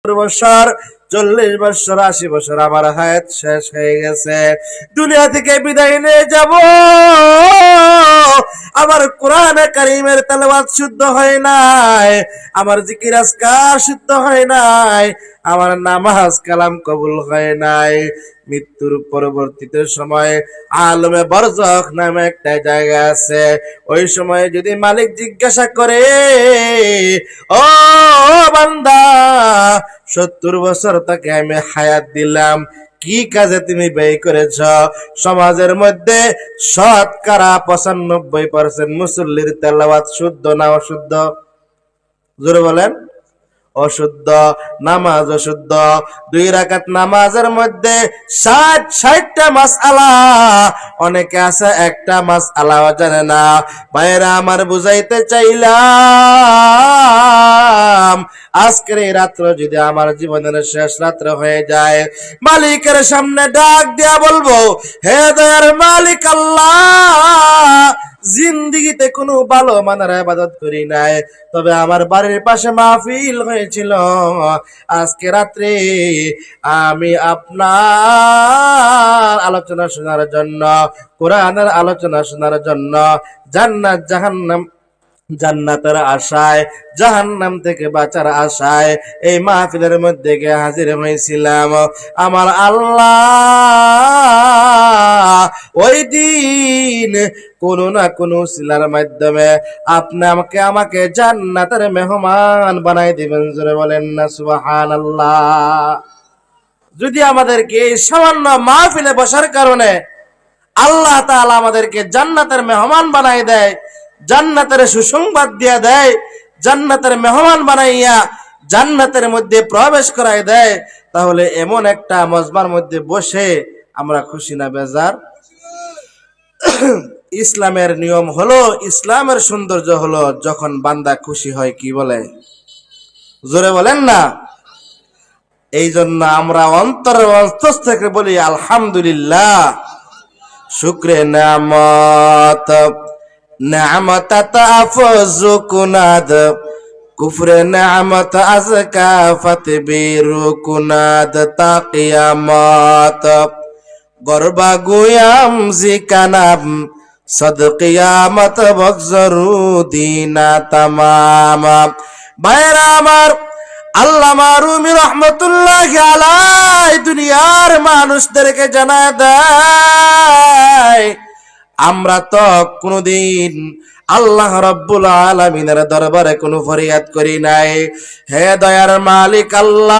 বছর, 40 বছর, 80 বছর আমার হায়াত শেষ হয়ে গেছে, দুনিয়া থেকে বিদায় নিয়ে যাব। আমার কোরআনে কারীমের তেলাওয়াত শুদ্ধ হয় নাই, আমার জিকির আজকার শুদ্ধ হয় নাই, আমার নামাজ কালাম কবুল হয় নাই। মৃত্যুর পরবর্তীতে সময় আলমে বরজখ নামে একটা জায়গা আছে। ওই সময় যদি মালিক জিজ্ঞাসা করে, ও বান্দা, 70 বছর তাকে আমি হায়াত দিলাম, কি কাজে তুমি ব্যয় করেছ? সমাজের মধ্যে শতকরা 95% মুসল্লির তেলাওয়াত শুদ্ধ না অশুদ্ধ? জোরে বলেন। অশুদ্ধ। নামাজ অশুদ্ধ। 2 রাকাত নামাজের মধ্যে 60টা মাসআলা, অনেকে আছে একটা মাসআলাও জানে না। ভাইরা আমার, বুঝাইতে চাইলাম, আজকের এই রাত্র যদি আমার জীবনের শেষ রাত্র হয়ে যায়, মালিকের সামনে ডাক দিয়া বলবো, হে দয়ার মালিক আল্লাহ, জিন্দিগিতে কোনো ভালো মানের ইবাদত করি নাই, তবে আমার বাড়ির পাশে মাহফিল হয়েছিল, আজকে রাত্রে আমি আপনার আলোচনা শোনার জন্য, কোরআনের আলোচনা শোনার জন্য, জান্নাত জাহান্নাম, জান্নাতের আশায়, জাহান্নাম থেকে বাঁচার আশায় এই মাহফিলের মধ্যে গিয়ে হাজির হয়েছিলাম। আমার আল্লাহ ওই দিন কোন না কোন উসিলার মাধ্যমে আপনি আমাকে জান্নাতের মেহমান বানাই দিবেন। জোরে বলেন না সুবহানাল্লাহ। যদি আমাদেরকে এই সামান্য মাহফিলে বসার কারণে আল্লাহ তাআলা আমাদেরকে জান্নাতের মেহমান বানাই দেয়, জান্নাতের সুসংবাদ দিয়া দেয়, জান্নাতের মেহমান বানাইয়া জান্নাতের মধ্যে প্রবেশ করাই দেয়, তাহলে এমন একটা মজমার মধ্যে বসে আমরা খুশি না বেজার? ইসলামের নিয়ম হলো, ইসলামের সৌন্দর্য হলো যখন বান্দা খুশি হয়। কি বলে? জোরে বলেন না। এই জন্য আমরা অন্তরের অন্তঃস্থ থেকে বলি আলহামদুলিল্লাহ। শুকরে নেয়ামত, নেয়ামত তাফজু কুনাদ, কুফরে নেয়ামত আজকা ফাতবিরু কুনাদ তাকিয়ামত, গরবা গুয়াম জিকানাম সদকিয়ামত বগজরু দিনা তামাম। ভাইরা আমার, আল্লামা রুমি রহমতুল্লাহি আলাইহি দুনিয়ার মানুষদেরকে জানায় দেয়, আমরা তো কোনদিন আল্লাহ রাব্বুল আলামিনের দরবারে কোনো ফরিয়াদ করি নাই। হে দয়ার মালিক আল্লাহ,